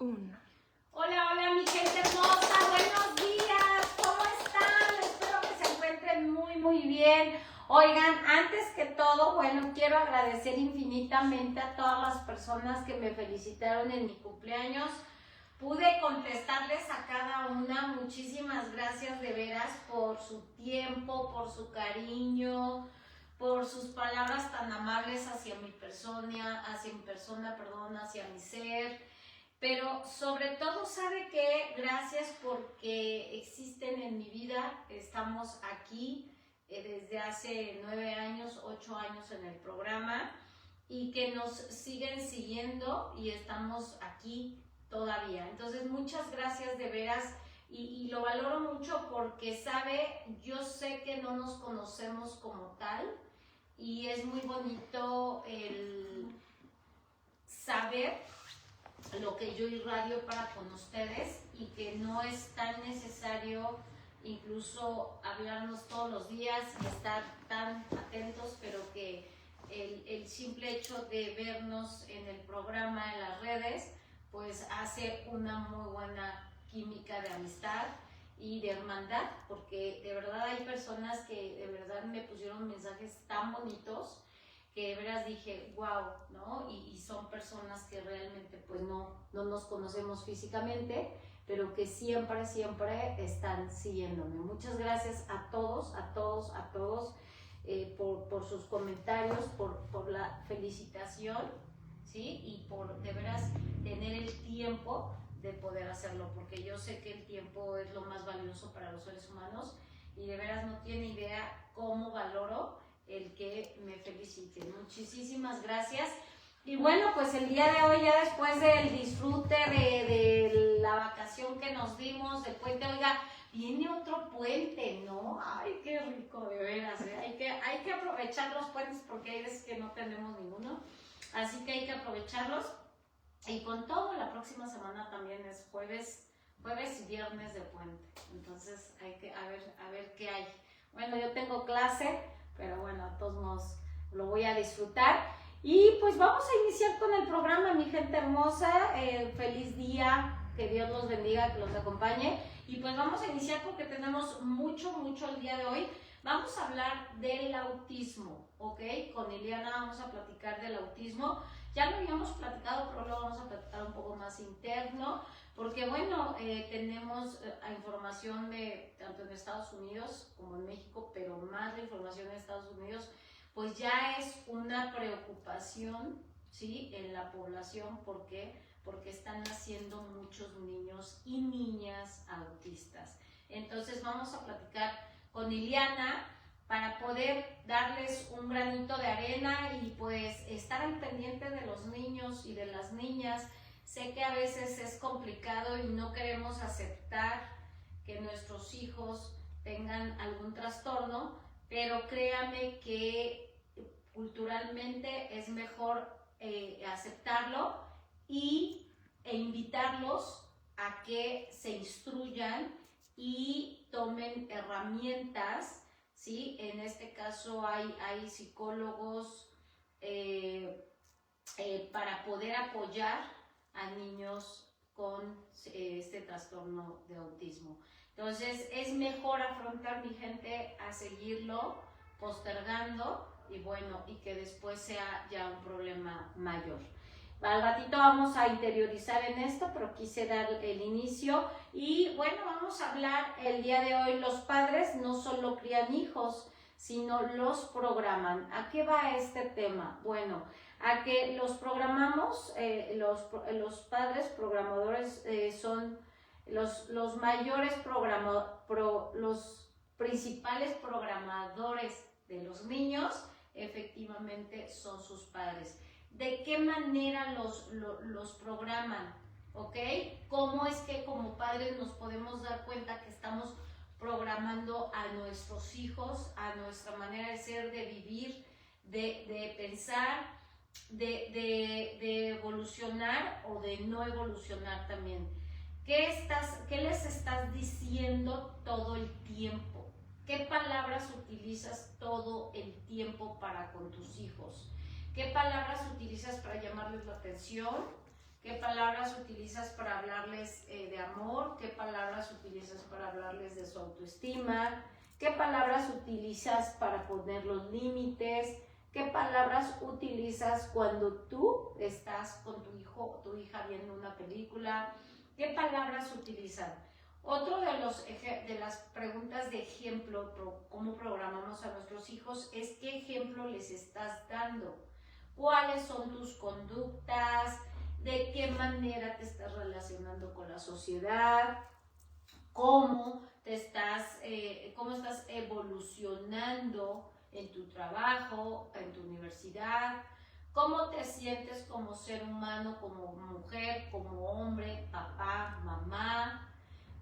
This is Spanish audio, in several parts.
Uno. Hola, hola mi gente hermosa, buenos días, ¿cómo están? Espero que se encuentren muy bien. Oigan, antes que todo, bueno, quiero agradecer infinitamente a todas las personas que me felicitaron en mi cumpleaños. Pude contestarles a cada una, muchísimas gracias de veras por su tiempo, por su cariño, por sus palabras tan amables hacia mi persona, hacia mi ser. Pero sobre todo, ¿sabe qué? Gracias porque existen en mi vida. Estamos aquí desde hace 9 años, 8 años en el programa y que nos siguen siguiendo y estamos aquí todavía. Entonces, muchas gracias de veras y lo valoro mucho porque, ¿sabe? Yo sé que no nos conocemos como tal y es muy bonito el saber lo que yo irradio para con ustedes y que no es tan necesario incluso hablarnos todos los días y estar tan atentos, pero que el simple hecho de vernos en el programa, en las redes, pues hace una muy buena química de amistad y de hermandad, porque de verdad hay personas que de verdad me pusieron mensajes tan bonitos que de veras dije, wow, ¿no? Y son personas que realmente pues no nos conocemos físicamente, pero que siempre están siguiéndome. Muchas gracias a todos, por sus comentarios, por la felicitación, ¿sí? Y por de veras tener el tiempo de poder hacerlo, porque yo sé que el tiempo es lo más valioso para los seres humanos y de veras no tiene idea cómo valoro el que me feliciten. Muchísimas gracias. Y bueno, pues el día de hoy, ya después del disfrute de la vacación que nos dimos, del puente, oiga, viene otro puente, ¿no? Ay, qué rico, de veras, ¿eh? Hay que aprovechar los puentes porque hay veces que no tenemos ninguno, así que hay que aprovecharlos. Y con todo, la próxima semana también es jueves y viernes de puente, entonces hay que a ver qué hay. Bueno, yo tengo clase, pero bueno, a todos modos lo voy a disfrutar. Y pues vamos a iniciar con el programa, mi gente hermosa. Feliz día, que Dios los bendiga, que los acompañe. Y pues vamos a iniciar porque tenemos mucho el día de hoy. Vamos a hablar del autismo, ¿ok? Con Iliana vamos a platicar del autismo. Ya lo habíamos platicado, pero lo vamos a platicar un poco más interno, porque bueno, tenemos información de tanto en Estados Unidos como en México, pero más la información en Estados Unidos, pues ya es una preocupación, ¿sí? En la población, ¿por qué? Porque están naciendo muchos niños y niñas autistas. Entonces vamos a platicar con Iliana para poder darles un granito de arena y pues estar al pendiente de los niños y de las niñas. Sé que a veces es complicado y no queremos aceptar que nuestros hijos tengan algún trastorno, pero créame que culturalmente es mejor aceptarlo e invitarlos a que se instruyan y tomen herramientas, ¿sí? En este caso hay psicólogos para poder apoyar a niños con este trastorno de autismo. Entonces es mejor afrontar, mi gente, a seguirlo postergando y bueno, y que después sea ya un problema mayor. Al ratito vamos a interiorizar en esto, pero quise dar el inicio. Y bueno, vamos a hablar el día de hoy. Los padres no solo crían hijos, sino los programan. ¿A qué va este tema? Bueno, a que los programamos, los padres programadores son los mayores los principales programadores de los niños, efectivamente son sus padres. ¿De qué manera los programan? ¿Ok? ¿Cómo es que como padres nos podemos dar cuenta que estamos programando a nuestros hijos, a nuestra manera de ser, de vivir, de pensar, de evolucionar o de no evolucionar también? ¿Qué les estás diciendo todo el tiempo? ¿Qué palabras utilizas todo el tiempo para con tus hijos? ¿Qué palabras utilizas para llamarles la atención? ¿Qué palabras utilizas para hablarles de amor? ¿Qué palabras utilizas para hablarles de su autoestima? ¿Qué palabras utilizas para poner los límites? ¿Qué palabras utilizas cuando tú estás con tu hijo o tu hija viendo una película? ¿Qué palabras utilizan? Otro de las preguntas de ejemplo, cómo programamos a nuestros hijos, es qué ejemplo les estás dando. ¿Cuáles son tus conductas? ¿De qué manera te estás relacionando con la sociedad? ¿Cómo estás evolucionando en tu trabajo, en tu universidad? ¿Cómo te sientes como ser humano, como mujer, como hombre, papá, mamá?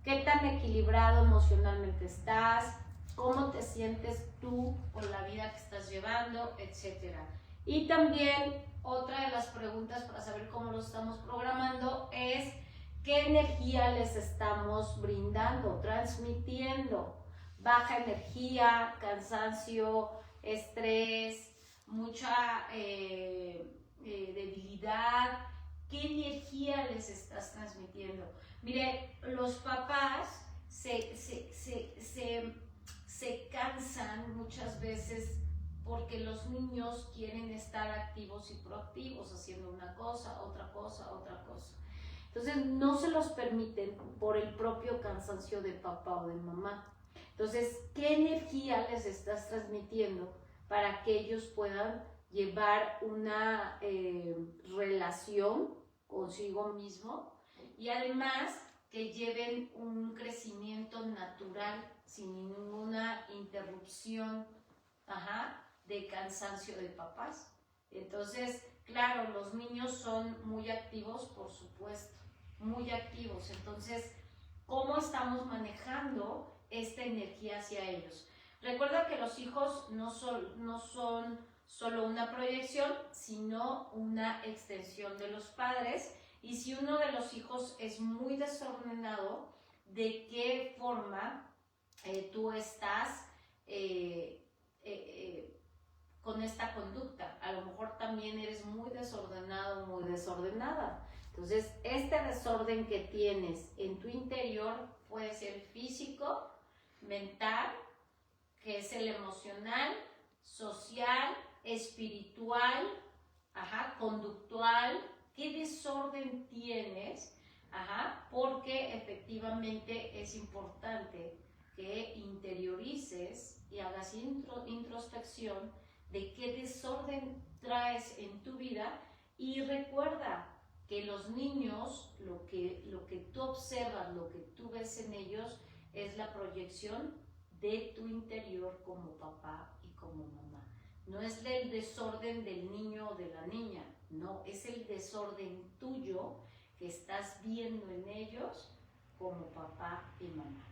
¿Qué tan equilibrado emocionalmente estás? ¿Cómo te sientes tú con la vida que estás llevando? Etcétera. Y también otra de las preguntas para saber cómo lo estamos programando es qué energía les estamos brindando, transmitiendo. Baja energía, cansancio, estrés, mucha debilidad. ¿Qué energía les estás transmitiendo? Mire, los papás se cansan muchas veces porque los niños quieren estar activos y proactivos, haciendo una cosa, otra cosa, otra cosa. Entonces no se los permiten por el propio cansancio de papá o de mamá. Entonces, ¿qué energía les estás transmitiendo para que ellos puedan llevar una relación consigo mismo y además que lleven un crecimiento natural sin ninguna interrupción de cansancio de papás? Entonces, claro, los niños son muy activos, por supuesto, muy activos. Entonces, ¿cómo estamos manejando esta energía hacia ellos? Recuerda que los hijos no son solo una proyección, sino una extensión de los padres. Y si uno de los hijos es muy desordenado, ¿de qué forma tú estás con esta conducta? A lo mejor también eres muy desordenado, muy desordenada. Entonces, este desorden que tienes en tu interior puede ser físico, mental, que es el emocional, social, espiritual, conductual. ¿Qué desorden tienes? Porque efectivamente es importante que interiorices y hagas introspección de qué desorden traes en tu vida. Y recuerda que los niños, lo que tú observas, lo que tú ves en ellos, es la proyección de tu interior como papá y como mamá. No es el desorden del niño o de la niña, no, es el desorden tuyo que estás viendo en ellos como papá y mamá.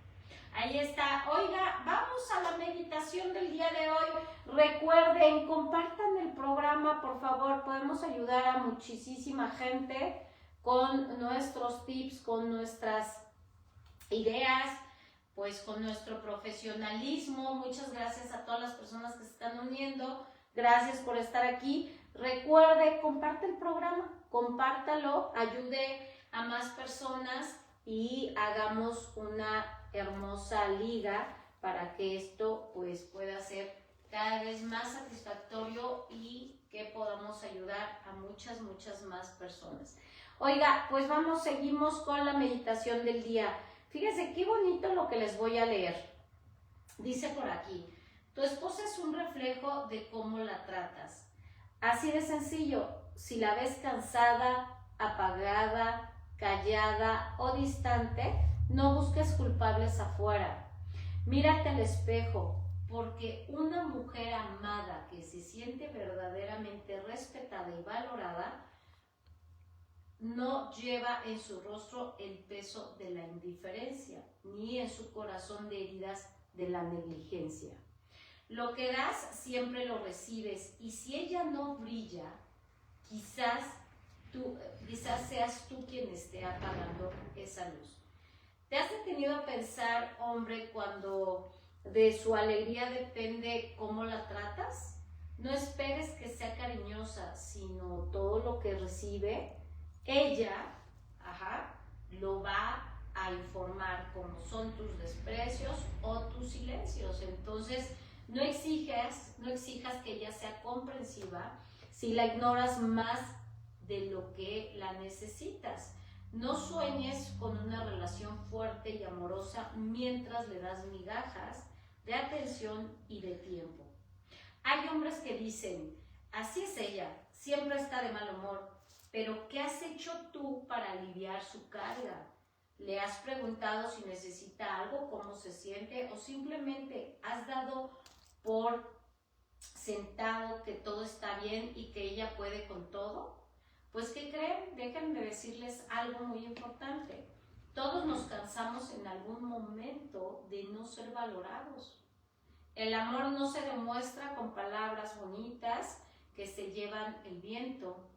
Ahí está. Oiga, vamos a la meditación del día de hoy. Recuerden, compartan el programa, por favor. Podemos ayudar a muchísima gente con nuestros tips, con nuestras ideas, pues con nuestro profesionalismo. Muchas gracias a todas las personas que se están uniendo. Gracias por estar aquí. Recuerde, comparte el programa, compártalo, ayude a más personas y hagamos una hermosa liga para que esto pues pueda ser cada vez más satisfactorio y que podamos ayudar a muchas más personas. Oiga, pues seguimos con la meditación del día. Fíjense qué bonito lo que les voy a leer. Dice por aquí: tu esposa es un reflejo de cómo la tratas. Así de sencillo. Si la ves cansada, apagada, callada o distante, no busques culpables afuera. Mírate al espejo, porque una mujer amada que se siente verdaderamente respetada y valorada no lleva en su rostro el peso de la indiferencia, ni en su corazón de heridas de la negligencia. Lo que das siempre lo recibes, y si ella no brilla, quizás seas tú quien esté apagando esa luz. ¿Te has detenido a pensar, hombre, cuando de su alegría depende cómo la tratas? No esperes que sea cariñosa, sino todo lo que recibe ella, lo va a informar como son tus desprecios o tus silencios. Entonces, no exijas que ella sea comprensiva si la ignoras más de lo que la necesitas. No sueñes con una relación fuerte y amorosa mientras le das migajas de atención y de tiempo. Hay hombres que dicen, así es ella, siempre está de mal humor, pero ¿qué has hecho tú para aliviar su carga? ¿Le has preguntado si necesita algo, cómo se siente, o simplemente has dado por sentado que todo está bien y que ella puede con todo? Pues, ¿qué creen? Déjenme decirles algo muy importante. Todos nos cansamos en algún momento de no ser valorados. El amor no se demuestra con palabras bonitas que se llevan el viento.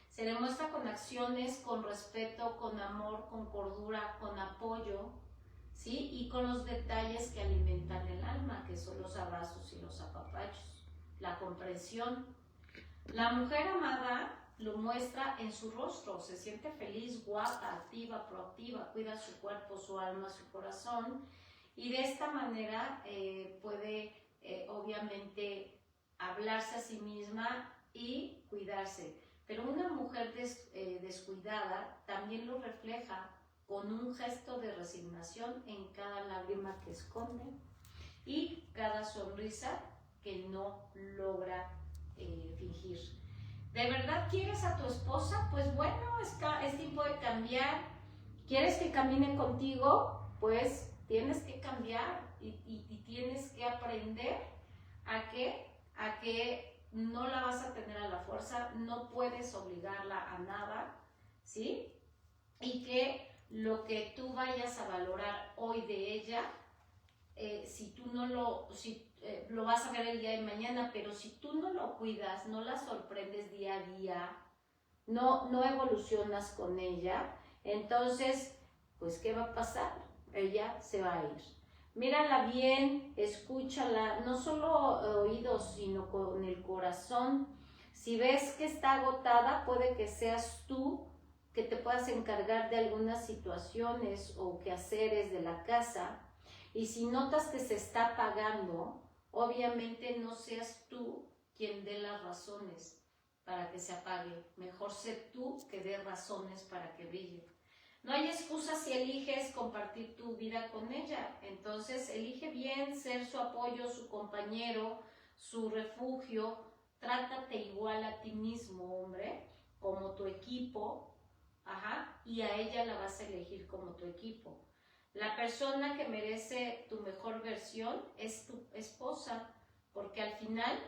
Se demuestra con acciones, con respeto, con amor, con cordura, con apoyo, ¿sí? Y con los detalles que alimentan el alma, que son los abrazos y los apapachos, la comprensión. La mujer amada lo muestra en su rostro, se siente feliz, guapa, activa, proactiva, cuida su cuerpo, su alma, su corazón, y de esta manera puede obviamente hablarse a sí misma y cuidarse. Pero una mujer descuidada también lo refleja con un gesto de resignación en cada lágrima que esconde y cada sonrisa que no logra fingir. ¿De verdad quieres a tu esposa? Pues bueno, es tiempo de cambiar. ¿Quieres que camine contigo? Pues tienes que cambiar y tienes que aprender a que no la vas a tener a la fuerza, no puedes obligarla a nada, ¿sí? Y que lo que tú vayas a valorar hoy de ella, si tú no lo vas a ver el día de mañana, pero si tú no lo cuidas, no la sorprendes día a día, no evolucionas con ella, entonces, pues, ¿qué va a pasar? Ella se va a ir. Mírala bien, escúchala, no solo oídos, sino con el corazón. Si ves que está agotada, puede que seas tú que te puedas encargar de algunas situaciones o quehaceres de la casa. Y si notas que se está apagando, obviamente no seas tú quien dé las razones para que se apague. Mejor sé tú que dé razones para que brille. No hay excusa si eliges compartir tu vida con ella. Entonces, elige bien ser su apoyo, su compañero, su refugio. Trátate igual a ti mismo, hombre, como tu equipo, y a ella la vas a elegir como tu equipo. La persona que merece tu mejor versión es tu esposa, porque al final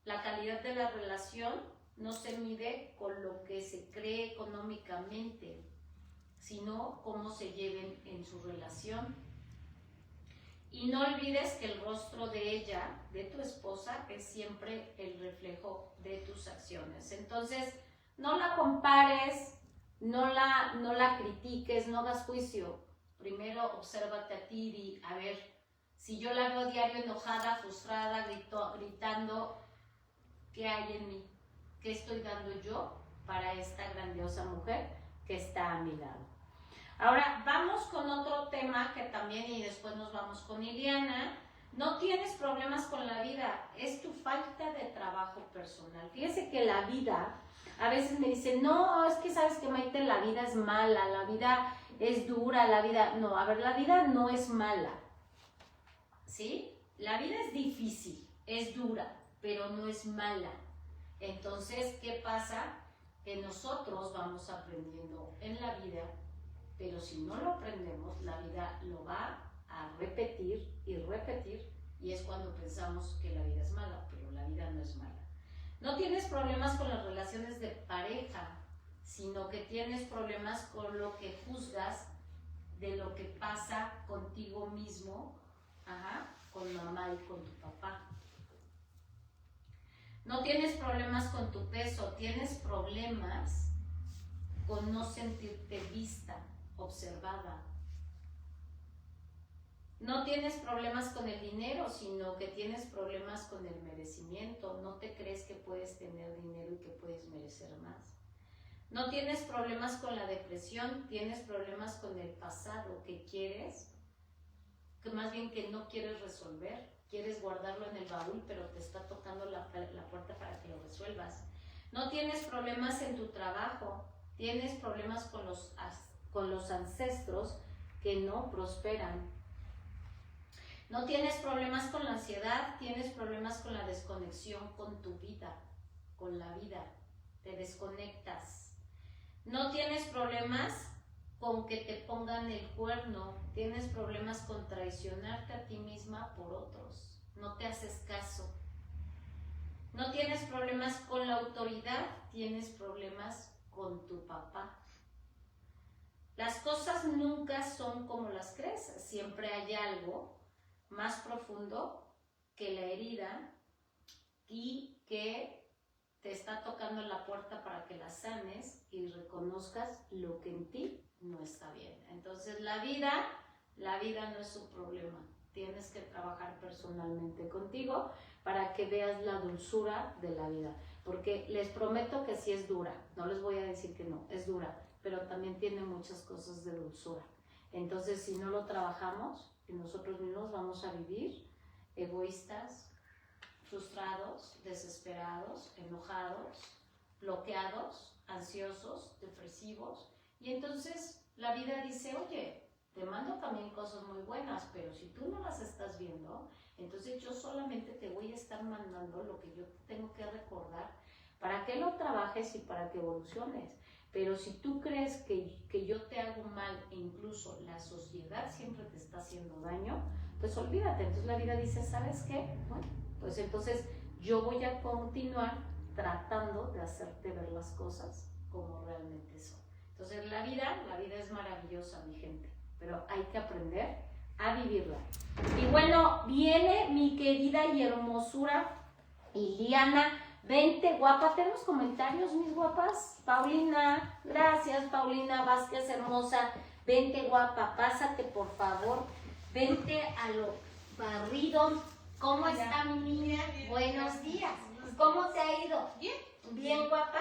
la calidad de la relación no se mide con lo que se cree económicamente, sino cómo se lleven en su relación. Y no olvides que el rostro de ella, de tu esposa, es siempre el reflejo de tus acciones. Entonces, no la compares, no la critiques, no hagas juicio. Primero, obsérvate a ti y a ver, si yo la veo diario enojada, frustrada, gritando, ¿qué hay en mí? ¿Qué estoy dando yo para esta grandiosa mujer que está a mi lado? Ahora vamos con otro tema que también, y después nos vamos con Iliana. No tienes problemas con la vida, es tu falta de trabajo personal. Fíjese que la vida, a veces me dicen, no, es que sabes que, Maite, la vida es mala, la vida es dura, la vida... No, a ver, la vida no es mala, ¿sí? La vida es difícil, es dura, pero no es mala. Entonces, ¿qué pasa? Que nosotros vamos aprendiendo en la vida, pero si no lo aprendemos, la vida lo va a repetir y repetir, y es cuando pensamos que la vida es mala, pero la vida no es mala. No tienes problemas con las relaciones de pareja, sino que tienes problemas con lo que juzgas de lo que pasa contigo mismo, con mamá y con tu papá. No tienes problemas con tu peso, tienes problemas con no sentirte vista, observada. No tienes problemas con el dinero, sino que tienes problemas con el merecimiento. No te crees que puedes tener dinero y que puedes merecer más. No tienes problemas con la depresión, tienes problemas con el pasado que quieres, que más bien que no quieres resolver, quieres guardarlo en el baúl, pero te está tocando la puerta para que lo resuelvas. No tienes problemas en tu trabajo, tienes problemas con los ancestros que no prosperan. No tienes problemas con la ansiedad, tienes problemas con la desconexión con tu vida, con la vida, te desconectas. No tienes problemas con que te pongan el cuerno, tienes problemas con traicionarte a ti misma por otros, no te haces caso. No tienes problemas con la autoridad, tienes problemas con tu papá. Las cosas nunca son como las crees, siempre hay algo más profundo que la herida y que te está tocando la puerta para que la sanes y reconozcas lo que en ti no está bien. Entonces la vida no es un problema. Tienes que trabajar personalmente contigo para que veas la dulzura de la vida. Porque les prometo que sí es dura, no les voy a decir que no, es dura, pero también tiene muchas cosas de dulzura. Entonces si no lo trabajamos, nosotros mismos vamos a vivir egoístas, frustrados, desesperados, enojados, bloqueados, ansiosos, depresivos. Y entonces la vida dice, oye, te mando también cosas muy buenas, pero si tú no las estás viendo, entonces yo solamente te voy a estar mandando lo que yo tengo que recordar para que lo trabajes y para que evoluciones. Pero si tú crees que yo te hago mal e incluso la sociedad siempre te está haciendo daño, pues olvídate. Entonces la vida dice, ¿sabes qué? Bueno, pues entonces yo voy a continuar tratando de hacerte ver las cosas como realmente son. Entonces la vida es maravillosa, mi gente, pero hay que aprender a vivirla. Y bueno, viene mi querida y hermosura Iliana. Vente, guapa. ¿Tenemos comentarios, mis guapas? Paulina, gracias, Paulina Vázquez, hermosa. Vente, guapa, pásate, por favor. Vente a lo barrido. ¿Cómo está mi niña? Buenos días. ¿Cómo te ha ido? Bien. Bien, guapa.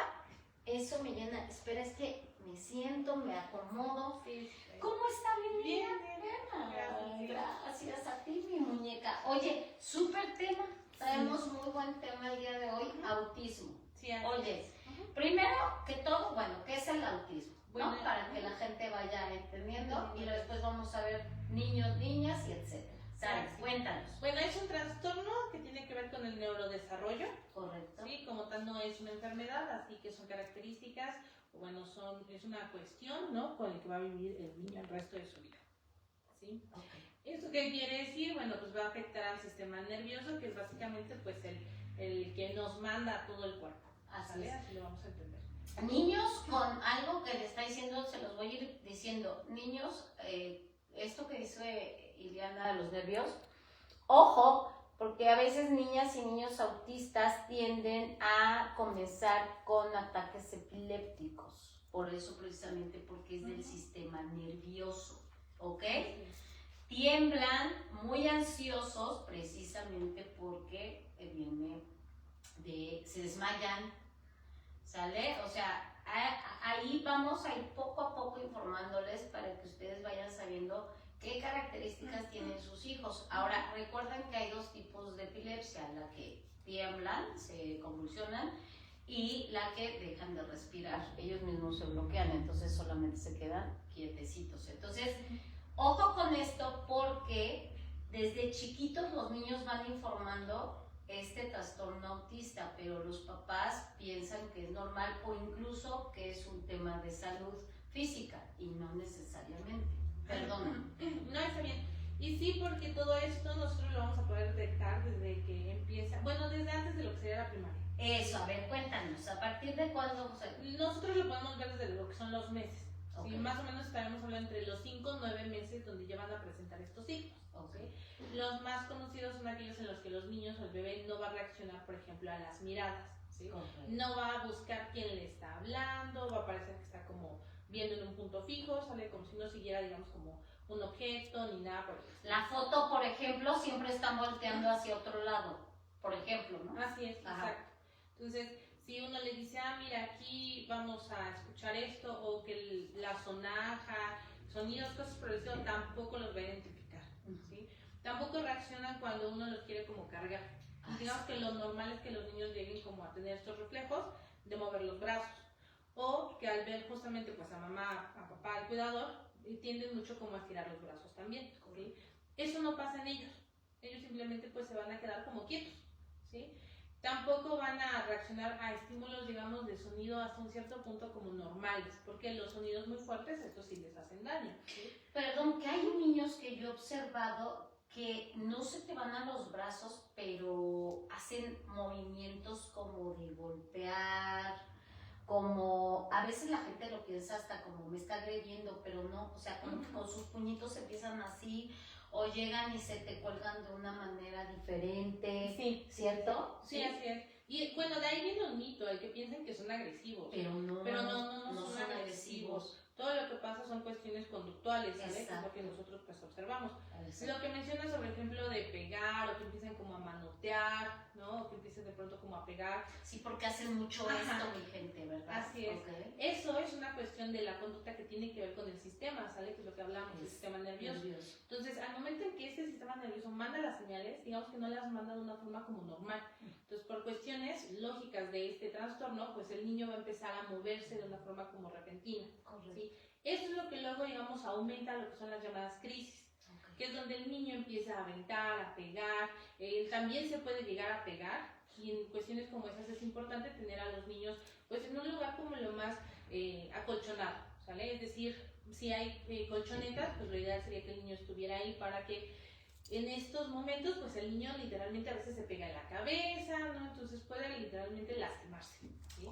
Eso me llena. Espera, es que me siento, me acomodo. ¿Cómo está mi niña? Bien. Gracias a ti, mi muñeca. Oye, súper tema. Traemos muy buen tema el día de hoy, autismo. Sí, oye, primero que todo, bueno, ¿qué es el autismo? Bueno, ¿no? Para que la gente vaya entendiendo y después vamos a ver niños, niñas y etcétera. ¿Sabes? Cuéntanos. Bueno, es un trastorno que tiene que ver con el neurodesarrollo. Correcto. Sí, como tal no es una enfermedad, así que son características, bueno, es una cuestión, ¿no? Con el que va a vivir el niño el resto de su vida. ¿Sí? Okay. ¿Esto qué quiere decir? Bueno, pues va a afectar al sistema nervioso, que es básicamente pues el que nos manda a todo el cuerpo. Así es. Así lo vamos a entender. Niños con algo que le está diciendo, se los voy a ir diciendo. Niños, esto que dice Iliana de los nervios, ojo, porque a veces niñas y niños autistas tienden a comenzar con ataques epilépticos. Por eso precisamente, porque es del sistema nervioso, ¿ok? Tiemblan, muy ansiosos, precisamente porque se desmayan, ¿sale? O sea, ahí vamos a ir poco a poco informándoles para que ustedes vayan sabiendo qué características tienen sus hijos. Ahora, recuerden que hay dos tipos de epilepsia, la que tiemblan, se convulsionan, y la que dejan de respirar. Ellos mismos se bloquean, entonces solamente se quedan quietecitos. Entonces, ojo con esto porque desde chiquitos los niños van informando este trastorno autista, pero los papás piensan que es normal o incluso que es un tema de salud física y no necesariamente. Perdona. No, está bien. Y sí, porque todo esto nosotros lo vamos a poder detectar desde que empieza, bueno, desde antes de lo que sería la primaria. Eso, a ver, cuéntanos, ¿a partir de cuándo, José? Nosotros lo podemos ver desde lo que son los meses. Okay. Sí, más o menos estaremos hablando entre los 5 o 9 meses donde ya van a presentar estos signos. Okay. Los más conocidos son aquellos en los que los niños o el bebé no va a reaccionar, por ejemplo, a las miradas. ¿Sí? Okay. No va a buscar quién le está hablando, va a parecer que está como viendo en un punto fijo, sale como si no siguiera, digamos, como un objeto ni nada por el estilo. La foto, por ejemplo, siempre están volteando hacia otro lado, por ejemplo, ¿no? Así es, ajá. exacto. Entonces, si uno le dice, mira, aquí vamos a escuchar esto, o que la sonaja, sonidos, cosas por el estilo, tampoco los va a identificar, ¿sí? Tampoco reaccionan cuando uno los quiere como cargar. Digamos que lo normal es que los niños lleguen como a tener estos reflejos de mover los brazos, o que al ver justamente pues a mamá, a papá, al cuidador, tienden mucho como a estirar los brazos también, ¿sí? Eso no pasa en ellos simplemente pues se van a quedar como quietos, ¿sí? Tampoco van a reaccionar a estímulos, digamos, de sonido hasta un cierto punto como normales, porque los sonidos muy fuertes, estos sí les hacen daño, ¿sí? Perdón, que hay niños que yo he observado que no se te van a los brazos, pero hacen movimientos como de golpear, como a veces la gente lo piensa hasta como me está agrediendo, pero no, o sea, con sus puñitos empiezan así, o llegan y se te cuelgan de una manera diferente, sí. ¿Cierto? Sí, así es. Y bueno, de ahí viene un mito, el que piensan que son agresivos. Pero no son agresivos. Todo lo que pasa son cuestiones conductuales, ¿sale? Que es lo que nosotros pues observamos. Exacto. Lo que mencionas sobre ejemplo de pegar, o que empiecen como a manotear, ¿no? O que empiecen de pronto como a pegar. Sí, porque hacen mucho esto, mi gente, ¿verdad? Así es. Okay. Eso es una cuestión de la conducta que tiene que ver con el sistema, ¿sale? Que es lo que hablamos, el sistema nervioso. Entonces, al momento en que este sistema nervioso manda las señales, digamos que no las manda de una forma como normal. Entonces, por cuestiones lógicas de este trastorno, pues el niño va a empezar a moverse de una forma como repentina. ¿Sí? Eso es lo que luego, digamos, aumenta lo que son las llamadas crisis, que es donde el niño empieza a aventar, a pegar, también se puede llegar a pegar, y en cuestiones como esas es importante tener a los niños pues en un lugar como lo más acolchonado, ¿sale? Es decir, si hay colchonetas, pues lo ideal sería que el niño estuviera ahí para que en estos momentos, pues el niño literalmente a veces se pega en la cabeza, ¿no? Entonces puede literalmente lastimarse, ¿sí?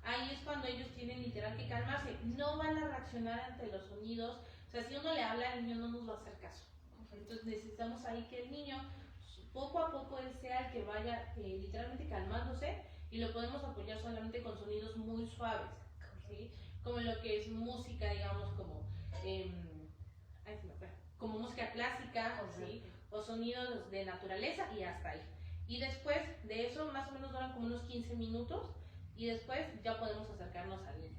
Ahí es cuando ellos tienen literal que calmarse, no van a reaccionar ante los sonidos, o sea, si uno le habla al niño no nos va a hacer caso. Entonces necesitamos ahí que el niño, poco a poco él sea el que vaya literalmente calmándose, y lo podemos apoyar solamente con sonidos muy suaves, ¿sí? Como lo que es música, digamos, como música clásica, ¿sí? O sonidos de naturaleza, y hasta ahí. Y después de eso, más o menos duran como unos 15 minutos, y después ya podemos acercarnos al niño.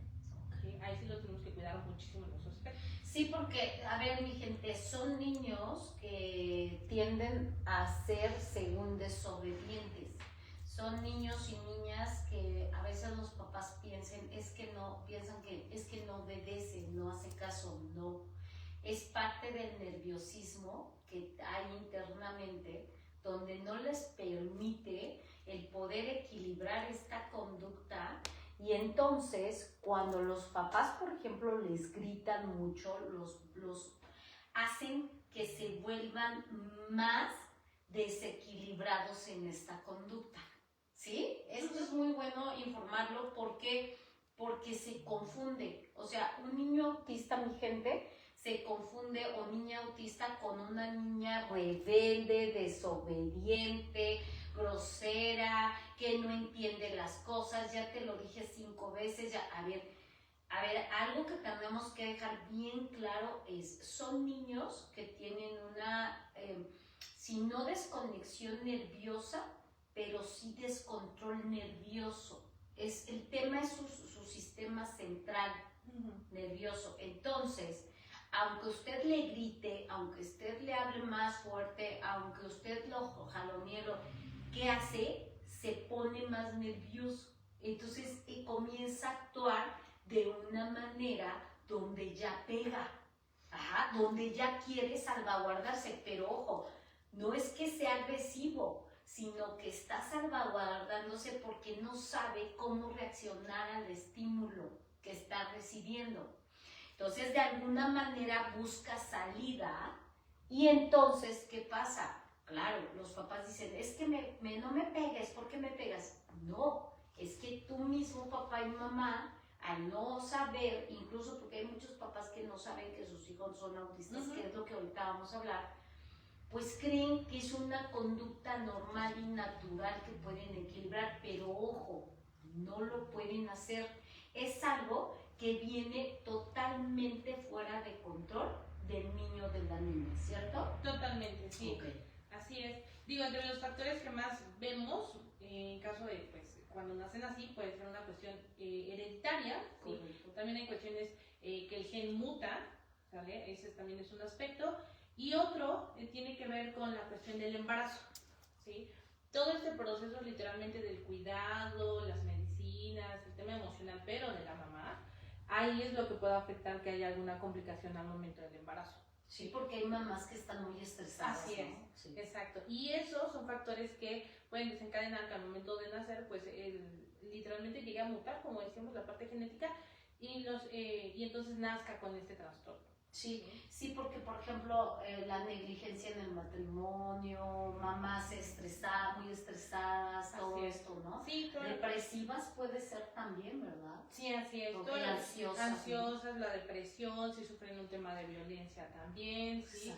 ¿Sí? Ahí sí lo tenemos que cuidar muchísimo en esos aspectos. Sí, porque, a ver, mi gente, son niños que tienden a ser según desobedientes. Son niños y niñas que a veces los papás piensan que es que no obedece, no hace caso, no. Es parte del nerviosismo que hay internamente, donde no les permite el poder equilibrar esta conducta. Y entonces, cuando los papás, por ejemplo, les gritan mucho, los hacen que se vuelvan más desequilibrados en esta conducta, ¿sí? Esto es muy bueno informarlo porque se confunde. O sea, un niño autista, mi gente, se confunde, o niña autista, con una niña rebelde, desobediente, grosera, que no entiende las cosas. Ya te lo dije 5 veces, ya, a ver, algo que tenemos que dejar bien claro es, son niños que tienen una, si no desconexión nerviosa, pero sí descontrol nervioso. El tema es su sistema central nervioso. Entonces, aunque usted le grite, aunque usted le hable más fuerte, aunque usted lo jalonee, ¿qué hace? Se pone más nervioso. Entonces comienza a actuar de una manera donde ya pega, donde ya quiere salvaguardarse. Pero ojo, no es que sea agresivo, sino que está salvaguardándose porque no sabe cómo reaccionar al estímulo que está recibiendo. Entonces, de alguna manera busca salida, y entonces, ¿qué pasa? Claro, los papás dicen, es que no me pegues, ¿por qué me pegas? No, es que tú mismo, papá y mamá, al no saber, incluso porque hay muchos papás que no saben que sus hijos son autistas, que es lo que ahorita vamos a hablar, pues creen que es una conducta normal y natural que pueden equilibrar, pero ojo, no lo pueden hacer. Es algo que viene totalmente fuera de control del niño o de la niña, ¿cierto? Totalmente, sí. Okay. Así es. Digo, entre los factores que más vemos, en caso de pues, cuando nacen así puede ser una cuestión hereditaria, ¿sí? También hay cuestiones que el gen muta, ¿sale? Ese también es un aspecto. Y otro tiene que ver con la cuestión del embarazo, ¿sí? Todo este proceso literalmente del cuidado, las medicinas, el tema emocional, pero de la mamá, ahí es lo que puede afectar que haya alguna complicación al momento del embarazo. Sí, porque hay mamás que están muy estresadas. Así es, ¿no? Sí. Exacto. Y esos son factores que pueden desencadenar que al momento de nacer, pues literalmente llegue a mutar, como decíamos, la parte genética, y entonces nazca con este trastorno. Sí, porque por ejemplo la negligencia en el matrimonio, mamás muy estresadas, todo esto, ¿no? Sí, todo. Depresivas puede ser también, ¿verdad? Sí, así es. Porque ansiosas, la depresión, si sufren un tema de violencia también, sí.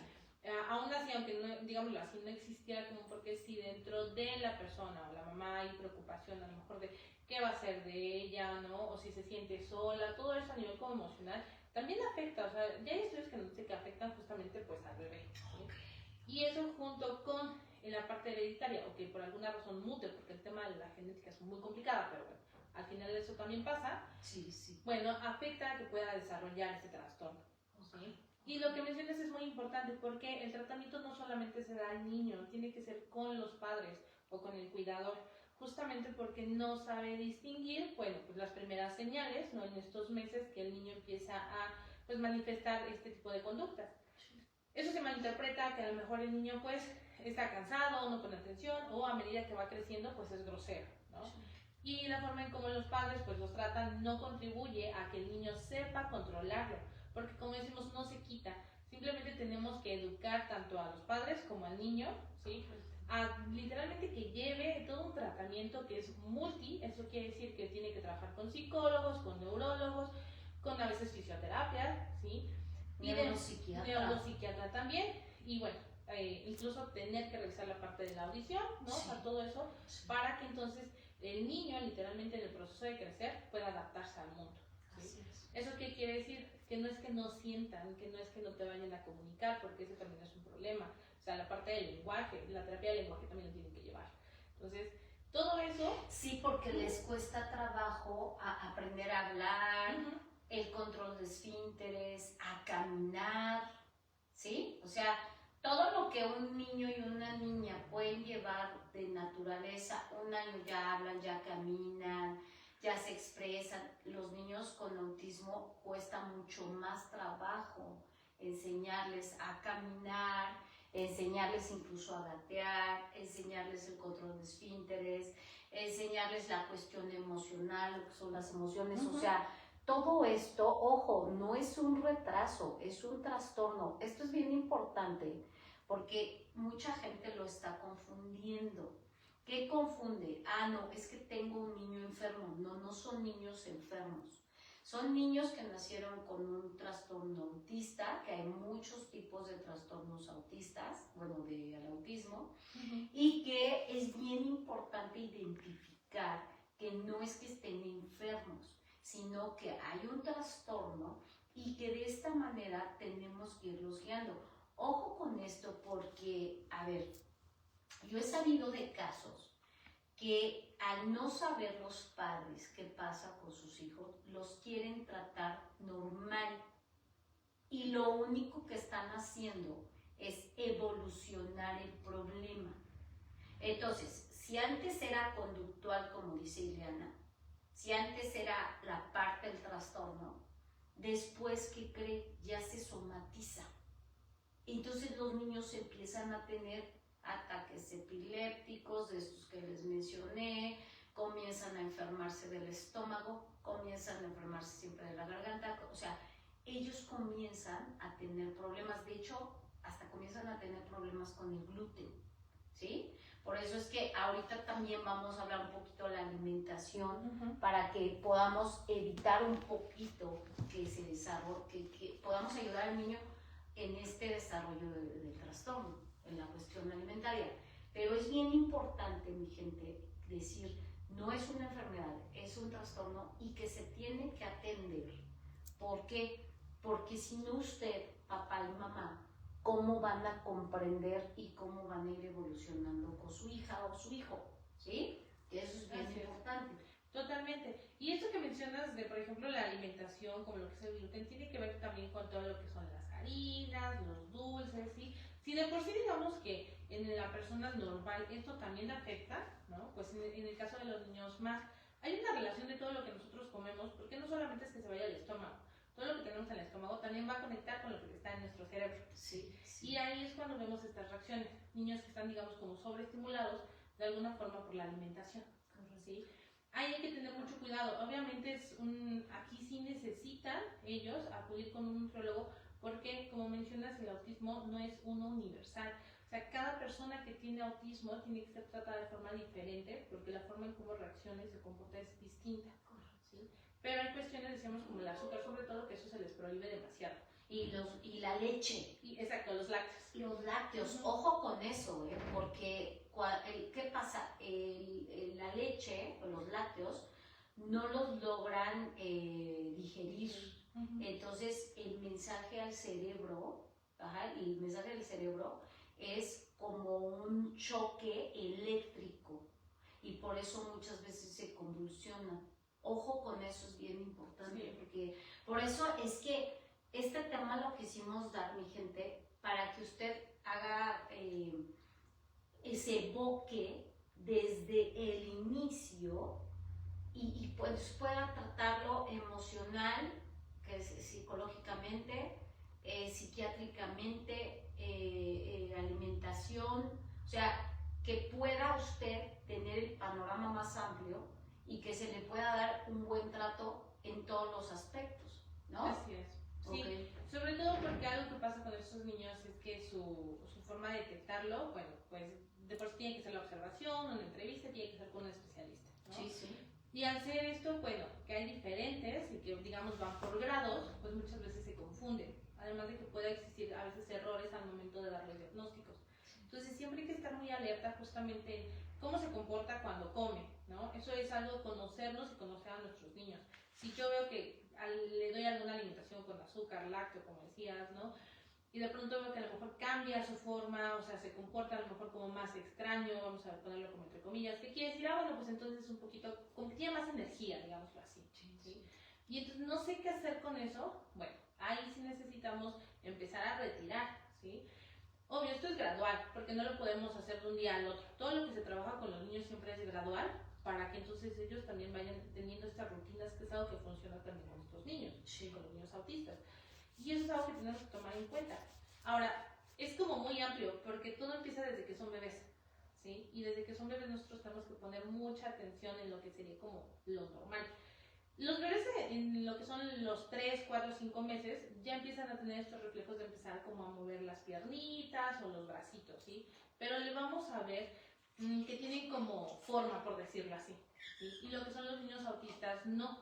Aún así, aunque no, digámoslo así, no existiera como porque si dentro de la persona o la mamá hay preocupación a lo mejor de qué va a ser de ella, ¿no? O si se siente sola, todo eso a nivel como emocional también afecta, o sea, ya hay estudios que nos dicen que afectan justamente pues al bebé, ¿sí? Y eso junto con la parte hereditaria, o que por alguna razón mute, porque el tema de la genética es muy complicada, pero bueno, al final eso también pasa, bueno, afecta a que pueda desarrollar este trastorno, ¿sí? Y lo que mencionas es muy importante porque el tratamiento no solamente se da al niño, tiene que ser con los padres o con el cuidador, justamente porque no sabe distinguir, bueno, pues las primeras señales, ¿no? En estos meses que el niño empieza a pues manifestar este tipo de conductas. Eso se malinterpreta que a lo mejor el niño pues está cansado, no pone atención, o a medida que va creciendo pues es grosero, ¿no? Y la forma en cómo los padres pues los tratan no contribuye a que el niño sepa controlarlo, porque como decimos no se quita, simplemente tenemos que educar tanto a los padres como al niño, ¿sí? Literalmente que lleve todo un tratamiento que es eso quiere decir que tiene que trabajar con psicólogos, con neurólogos, con a veces fisioterapia, ¿sí? Neuropsiquiatra también, y bueno, incluso tener que revisar la parte de la audición, ¿no? Sí. O sea, todo eso, para que entonces el niño, literalmente en el proceso de crecer, pueda adaptarse al mundo, ¿sí? ¿Eso qué quiere decir? Que no es que no sientan, que no es que no te vayan a comunicar, porque ese también es un problema. O sea, la parte del lenguaje, la terapia del lenguaje también lo tienen que llevar. Entonces, todo eso... Sí, porque les cuesta trabajo aprender a hablar, el control de esfínteres, a caminar, ¿sí? O sea, todo lo que un niño y una niña pueden llevar de naturaleza, un año ya hablan, ya caminan, ya se expresan. Los niños con autismo cuesta mucho más trabajo enseñarles a caminar, enseñarles incluso a gatear, enseñarles el control de esfínteres, enseñarles la cuestión emocional, lo que son las emociones, o sea, todo esto, ojo, no es un retraso, es un trastorno. Esto es bien importante porque mucha gente lo está confundiendo. ¿Qué confunde? No, es que tengo un niño enfermo. No, no son niños enfermos. Son niños que nacieron con un trastorno autista, que hay muchos tipos de trastornos autistas, bueno, del autismo, y que es bien importante identificar que no es que estén enfermos, sino que hay un trastorno y que de esta manera tenemos que irlos guiando. Ojo con esto porque, a ver, yo he sabido de casos que al no saber los padres qué pasa con sus hijos, los quieren tratar normal y lo único que están haciendo es evolucionar el problema. Entonces, si antes era conductual, como dice Ileana, si antes era la parte del trastorno, después, ¿qué cree? Ya se somatiza. Entonces los niños empiezan a tener ataques epilépticos, de estos que les mencioné, comienzan a enfermarse del estómago, comienzan a enfermarse siempre de la garganta, o sea, ellos comienzan a tener problemas, de hecho, hasta comienzan a tener problemas con el gluten, ¿sí? Por eso es que ahorita también vamos a hablar un poquito de la alimentación para que podamos evitar un poquito que se desarrolle, que podamos ayudar al niño en este desarrollo del trastorno, en la cuestión alimentaria. Pero es bien importante, mi gente, decir, no es una enfermedad, es un trastorno y que se tiene que atender. ¿Por qué? Porque si no usted, papá y mamá, ¿cómo van a comprender y cómo van a ir evolucionando con su hija o su hijo? ¿Sí? Eso es bien importante. Totalmente. Y esto que mencionas de, por ejemplo, la alimentación, como lo que es el gluten, tiene que ver también con todo lo que son las harinas, los dulces, ¿sí? Si de por sí digamos que en la persona normal esto también afecta, ¿no? Pues en el caso de los niños más, hay una relación de todo lo que nosotros comemos, porque no solamente es que se vaya al estómago, todo lo que tenemos en el estómago también va a conectar con lo que está en nuestro cerebro. Sí. Y ahí es cuando vemos estas reacciones. Niños que están, digamos, como sobreestimulados de alguna forma por la alimentación, ¿sí? Ahí hay que tener mucho cuidado. Obviamente aquí sí necesitan ellos acudir con un nutriólogo porque, como mencionas, el autismo no es uno universal. O sea, cada persona que tiene autismo tiene que ser tratada de forma diferente porque la forma en cómo reacciona y se comporta es distinta, ¿sí? Pero hay cuestiones, decíamos, como el azúcar, sobre todo, que eso se les prohíbe demasiado. Y la leche. Exacto, los lácteos. Los lácteos, ojo con eso, porque ¿qué pasa? La leche o los lácteos no los logran digerir. Entonces el mensaje al cerebro, el mensaje del cerebro es como un choque eléctrico y por eso muchas veces se convulsiona. Ojo con eso, es bien importante, porque por eso es que este tema lo quisimos dar, mi gente, para que usted haga ese evoque desde el inicio y pues pueda tratarlo emocional, que es psicológicamente, psiquiátricamente, alimentación, o sea, que pueda usted tener el panorama más amplio y que se le pueda dar un buen trato en todos los aspectos, ¿no? Así es. Sí, okay. Sobre todo porque algo que pasa con estos niños es que su forma de detectarlo, bueno, pues de por sí tiene que ser la observación, una entrevista, tiene que ser con un especialista, ¿no? Sí. Y al ser esto, bueno, que hay diferentes y que digamos van por grados, pues muchas veces se confunden. Además de que puede existir a veces errores al momento de dar los diagnósticos. Entonces siempre hay que estar muy alerta justamente en cómo se comporta cuando come, ¿no? Eso es algo, conocernos y conocer a nuestros niños. Si yo veo que le doy alguna alimentación con azúcar, lácteo, como decías, ¿no? Y de pronto veo que a lo mejor cambia su forma, o sea, se comporta a lo mejor como más extraño, vamos a ponerlo como entre comillas, ¿qué quiere decir? Bueno, pues entonces un poquito, como que tiene más energía, digámoslo así, ¿sí? Y entonces no sé qué hacer con eso, bueno, ahí sí necesitamos empezar a retirar, ¿sí? Obvio, esto es gradual, porque no lo podemos hacer de un día al otro. Todo lo que se trabaja con los niños siempre es gradual, para que entonces ellos también vayan teniendo estas rutinas, que es algo que funciona también con estos niños, con los niños autistas. Y eso es algo que tenemos que tomar en cuenta. Ahora, es como muy amplio, porque todo empieza desde que son bebés, ¿sí? Y desde que son bebés nosotros tenemos que poner mucha atención en lo que sería como lo normal. Los bebés en lo que son los 3, 4, 5 meses ya empiezan a tener estos reflejos de empezar como a mover las piernitas o los bracitos, ¿sí? Pero le vamos a ver que tienen como forma, por decirlo así, ¿sí? Y lo que son los niños autistas, no.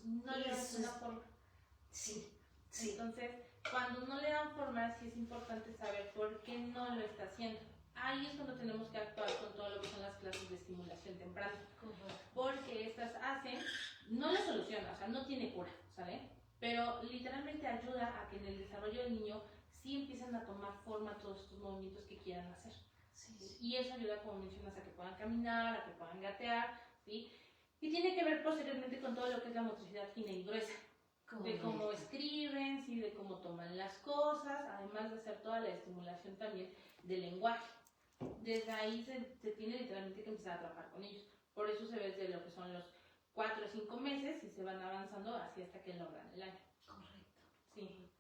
No le dan una forma. Sí. Entonces, cuando no le dan forma, sí es importante saber por qué no lo está haciendo. Ahí es cuando tenemos que actuar con todo lo que son las clases de estimulación temprana. Porque estas hacen, no lo soluciona, o sea, no tiene cura, ¿sale? Pero literalmente ayuda a que en el desarrollo del niño sí empiecen a tomar forma todos estos movimientos que quieran hacer. Sí. Y eso ayuda, como mencionas, a que puedan caminar, a que puedan gatear, ¿sí? Y tiene que ver posteriormente con todo lo que es la motricidad fina y gruesa. De cómo escriben, ¿sí? De cómo toman las cosas, además de hacer toda la estimulación también del lenguaje. Desde ahí se tiene literalmente que empezar a trabajar con ellos. Por eso se ve desde lo que son los 4 o 5 meses y se van avanzando así hasta que logran el año. Correcto. Sí.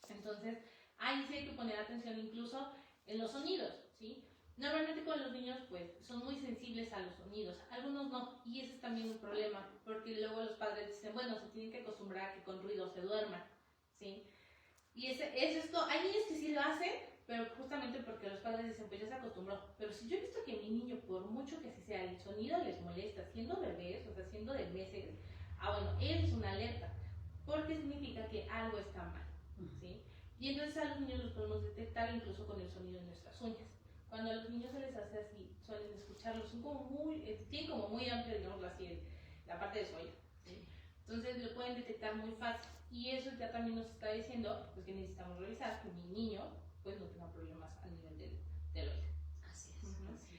Entonces, ahí sí hay que poner atención incluso en los sonidos, ¿sí? Normalmente con los niños pues son muy sensibles a los sonidos, algunos no, y ese es también un problema, porque luego los padres dicen, bueno, se tienen que acostumbrar a que con ruido se duerman, ¿sí? Y hay niños que sí lo hacen, pero justamente porque los padres dicen, pues ya se acostumbró, pero si yo he visto que mi niño, por mucho que así sea, el sonido les molesta, siendo bebés, o sea, siendo de meses, bueno, él es una alerta, porque significa que algo está mal, ¿sí? Y entonces a los niños los podemos detectar incluso con el sonido de nuestras uñas. Cuando a los niños se les hace así, suelen escucharlos, son como tienen como muy amplio, digámoslo así, la parte de su oído, ¿sí? Entonces lo pueden detectar muy fácil. Y eso ya también nos está diciendo pues, que necesitamos revisar que mi niño pues no tenga problemas a nivel del oído. Así es.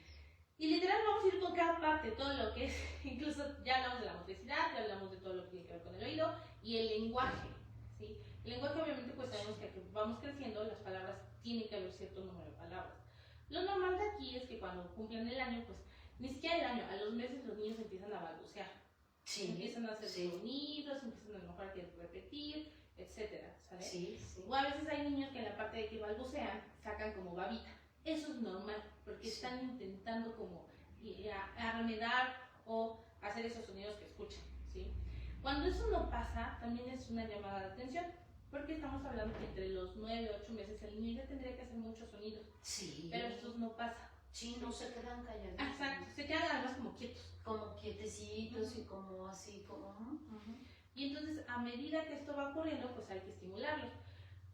Y literal vamos a ir con cada parte, todo lo que es, incluso ya hablamos de la motricidad, ya hablamos de todo lo que tiene que ver con el oído y el lenguaje, ¿sí? El lenguaje obviamente pues sabemos que vamos creciendo, las palabras, tienen que haber cierto número de palabras. Lo normal de aquí es que cuando cumplen el año, pues ni siquiera el año, a los meses los niños empiezan a balbucear. Sí, empiezan a hacer sonidos, empiezan a lo mejor a querer repetir, etcétera, ¿sale? Sí, sí. O a veces hay niños que en la parte de que balbucean sacan como babita. Eso es normal, porque están intentando como arremedar o hacer esos sonidos que escuchan, ¿sí? Cuando eso no pasa, también es una llamada de atención, porque estamos hablando que entre los 9 y 8 meses el niño ya tendría que hacer muchos sonidos. Sí. Pero estos no pasa. Sí, no se quedan callados. Exacto, se quedan además como quietos. Como quietecitos y como así, como... Y entonces, a medida que esto va ocurriendo, pues hay que estimularlos.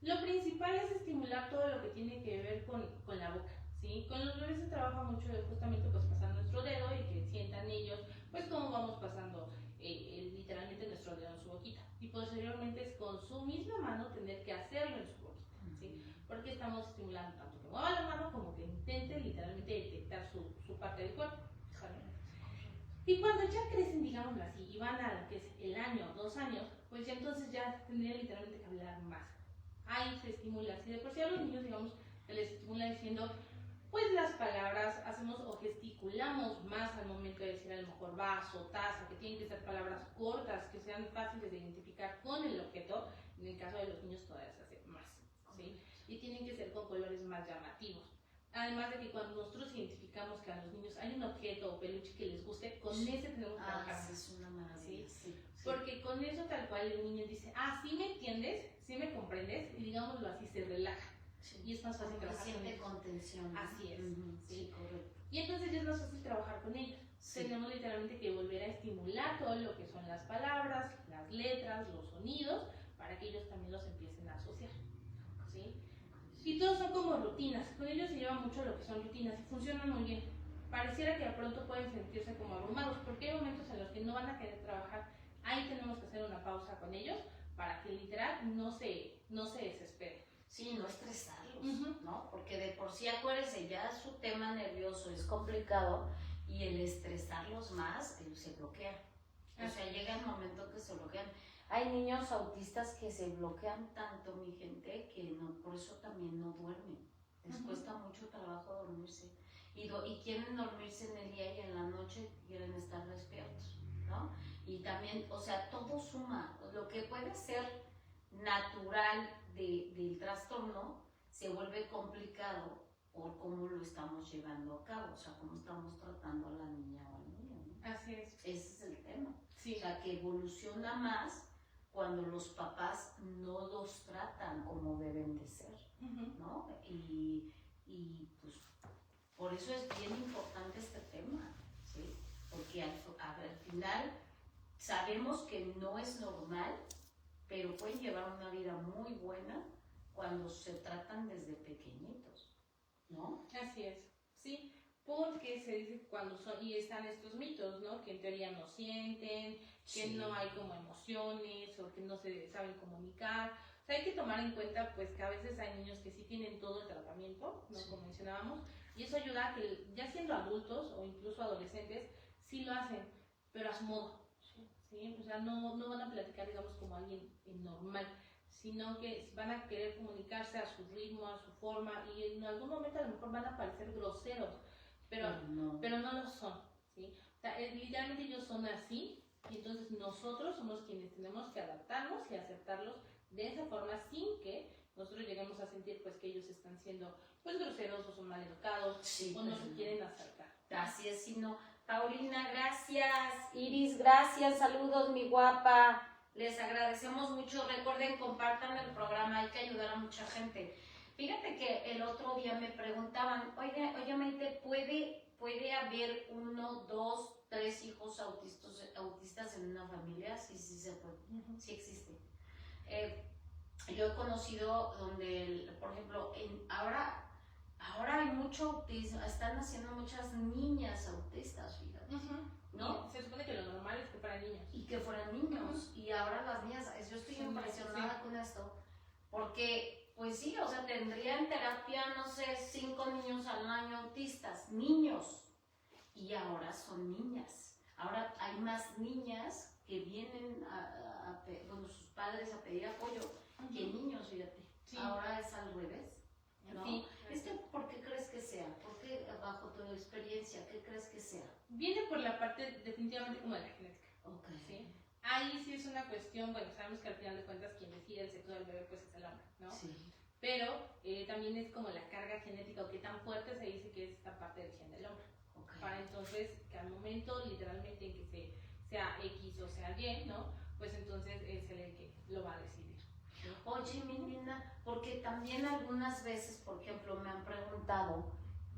Lo principal es estimular todo lo que tiene que ver con la boca, ¿sí? Con los bebés se trabaja mucho de justamente pues pasar nuestro dedo y que sientan ellos, pues cómo vamos pasando literalmente nuestro dedo en su boquita. Y posteriormente es con su misma mano tener que hacerlo en su boquita, ¿sí? Porque estamos estimulando tanto que mueva la mano como que intente literalmente detectar su parte del cuerpo, ¿sale? Y cuando ya crecen, digámoslo así, y van a lo que es el año, 2 años, pues ya entonces ya tendrían literalmente que hablar más. Ahí se estimula. Si de por sí a los niños, digamos, se les estimula diciendo, pues las palabras, hacemos o gesticulamos más al momento de decir a lo mejor vaso, taza, que tienen que ser palabras cortas, que sean fáciles de identificar con el objeto. En el caso de los niños todavía se hace más, ¿sí? Y tienen que ser con colores más llamativos. Además de que cuando nosotros identificamos que a los niños hay un objeto o peluche que les guste, con ese tenemos que trabajar. Sí, es una maravilla, ¿sí? Porque con eso tal cual el niño dice, sí me entiendes, sí me comprendes, y digámoslo así, se relaja. Sí. Y es más fácil trabajar con siente ellos. contención. Así es. Sí, correcto. Y entonces ya es más fácil trabajar con ellos. Sí. Tenemos literalmente que volver a estimular todo lo que son las palabras, las letras, los sonidos, para que ellos también los empiecen a asociar. ¿Sí? Y todos son como rutinas. Con ellos se lleva mucho lo que son rutinas y funcionan muy bien. Pareciera que de pronto pueden sentirse como abrumados, porque hay momentos en los que no van a querer trabajar. Ahí tenemos que hacer una pausa con ellos para que literal no se desesperen. Sí, no estresarlos, ¿no? Porque de por sí, acuérdense, ya su tema nervioso es complicado y el estresarlos más, se bloquean. O sea, llega el momento que se bloquean. Hay niños autistas que se bloquean tanto, mi gente, que no, por eso también no duermen. Les cuesta mucho trabajo dormirse. Y quieren dormirse en el día y en la noche quieren estar despiertos, ¿no? Y también, o sea, todo suma. Lo que puede ser natural del trastorno se vuelve complicado por cómo lo estamos llevando a cabo, o sea, cómo estamos tratando a la niña o al niño, ¿no? Así es. Ese es el tema. Sí. O sea, que evoluciona más cuando los papás no los tratan como deben de ser, ¿no? Y pues por eso es bien importante este tema, ¿sí? Porque al final sabemos que no es normal, pero pueden llevar una vida muy buena cuando se tratan desde pequeñitos, ¿no? Así es, sí, porque se dice que cuando son, y están estos mitos, ¿no? Que en teoría no sienten, que no hay como emociones o que no se saben comunicar. O sea, hay que tomar en cuenta pues que a veces hay niños que sí tienen todo el tratamiento, ¿no? Como mencionábamos, y eso ayuda a que ya siendo adultos o incluso adolescentes, sí lo hacen, pero a su modo. ¿Sí? O sea, no van a platicar, digamos, como alguien normal, sino que van a querer comunicarse a su ritmo, a su forma, y en algún momento a lo mejor van a parecer groseros, pero no lo son, ¿sí? O sea, literalmente ellos son así, y entonces nosotros somos quienes tenemos que adaptarnos y aceptarlos de esa forma sin que nosotros lleguemos a sentir pues que ellos están siendo pues groseros o son mal educados, o no se quieren acercar. Así es, sino... Paulina, gracias. Iris, gracias. Saludos, mi guapa. Les agradecemos mucho. Recuerden, compartan el programa. Hay que ayudar a mucha gente. Fíjate que el otro día me preguntaban, oye, Maite, ¿puede haber 1, 2, 3 hijos autistas en una familia? Sí, se puede. Sí existe. Yo he conocido donde, por ejemplo, ahora hay mucho autismo, están haciendo muchas niñas autistas, fíjate, ¿no? Y se supone que lo normal es que fueran niños. Y que fueran niños, y ahora las niñas, yo estoy impresionada con esto, porque, pues sí, o sea, tendrían terapia, no sé, 5 niños al año autistas, niños, y ahora son niñas. Ahora hay más niñas que vienen bueno, sus padres a pedir apoyo que niños, fíjate. Sí. Ahora es al revés, ¿no? Sí. ¿Por qué crees que sea? ¿Por qué, bajo tu experiencia, qué crees que sea? Viene por la parte definitivamente como de la genética. Okay. ¿Sí? Ahí sí es una cuestión, bueno, sabemos que al final de cuentas quien decide el sexo del bebé pues es el hombre, ¿no? Sí. Pero también es como la carga genética o qué tan fuerte se dice que es esta parte del gen del hombre. Okay. Para entonces que al momento literalmente en que sea X o sea Y, ¿no? Pues entonces es el que lo va a decidir. ¿Sí? Oye, mi Nina, porque también algunas veces, por ejemplo, me han preguntado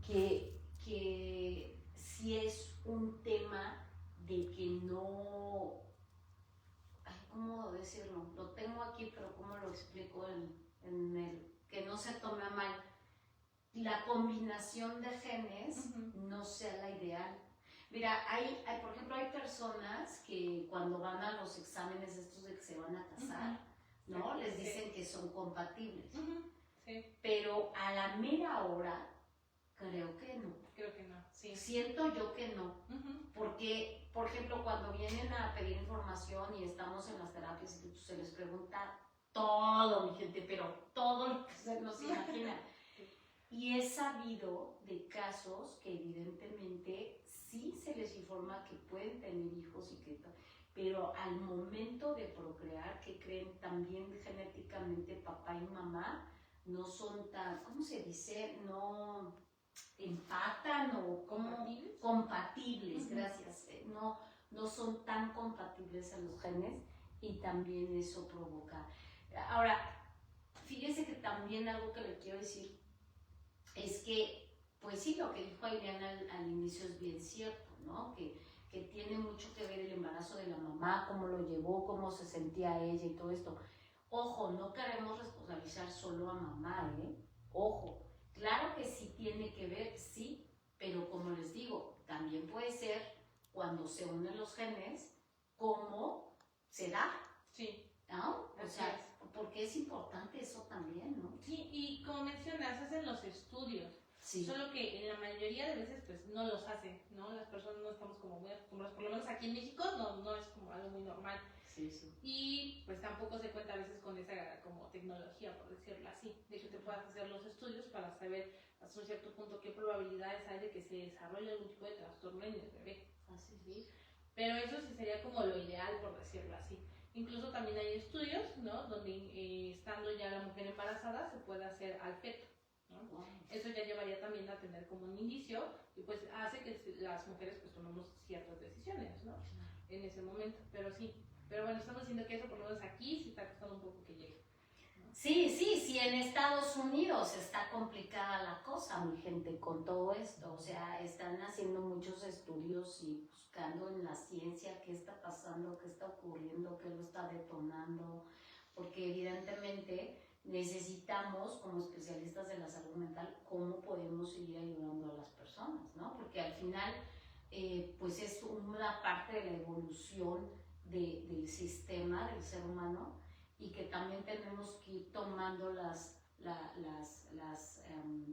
que si es un tema de que no, ¿cómo decirlo? Lo tengo aquí, pero ¿cómo lo explico en el que no se tome a mal? La combinación de genes no sea la ideal. Mira, por ejemplo, hay personas que cuando van a los exámenes estos de que se van a casar, ¿no? Les dicen que son compatibles. Sí. Pero a la mera hora, creo que no. Creo que no, sí. Siento yo que no. Porque, por ejemplo, cuando vienen a pedir información y estamos en las terapias, se les pregunta todo, mi gente, pero todo lo que se nos imagina. Y he sabido de casos que evidentemente sí se les informa que pueden tener hijos y que pero al momento de procrear, que creen también genéticamente papá y mamá no son tan, ¿cómo se dice? No empatan o compatibles, gracias. No son tan compatibles a los genes y también eso provoca. Ahora, fíjese que también algo que le quiero decir es que, pues sí, lo que dijo Adriana al inicio es bien cierto, ¿no? Que tiene mucho que ver el embarazo de la mamá, cómo lo llevó, cómo se sentía ella y todo esto. Ojo, no queremos responsabilizar solo a mamá, ¿eh? Ojo, claro que sí tiene que ver, sí, pero como les digo, también puede ser cuando se unen los genes, cómo se da. Sí. ¿No? O sea, porque es importante eso también, ¿no? Sí, y como mencionas, hacen los estudios. Sí. Solo que en la mayoría de veces pues no los hacen, ¿no? Las personas no estamos como muy acostumbradas, por lo menos aquí en México no es como algo muy normal. Sí, sí. Y pues tampoco se cuenta a veces con esa como tecnología, por decirlo así, de que te puedas hacer los estudios para saber hasta un cierto punto qué probabilidades hay de que se desarrolle algún tipo de trastorno en el bebé. Así ¿sí? Pero eso sí sería como lo ideal, por decirlo así. Incluso también hay estudios, ¿no? Donde estando ya la mujer embarazada se puede hacer al feto, ¿no? Wow. Eso ya llevaría también a tener como un indicio y pues hace que las mujeres pues tomemos ciertas decisiones, ¿no? En ese momento, pero sí. Pero bueno, estamos diciendo que eso por lo menos aquí sí está costando un poco que llegue, ¿no? Sí, en Estados Unidos está complicada la cosa, mi gente, con todo esto. O sea, están haciendo muchos estudios y buscando en la ciencia qué está pasando, qué está ocurriendo, qué lo está detonando, porque evidentemente necesitamos, como especialistas de la salud mental, cómo podemos seguir ayudando a las personas, ¿no? Porque al final, pues es una parte de la evolución del sistema, del ser humano, y que también tenemos que ir tomando las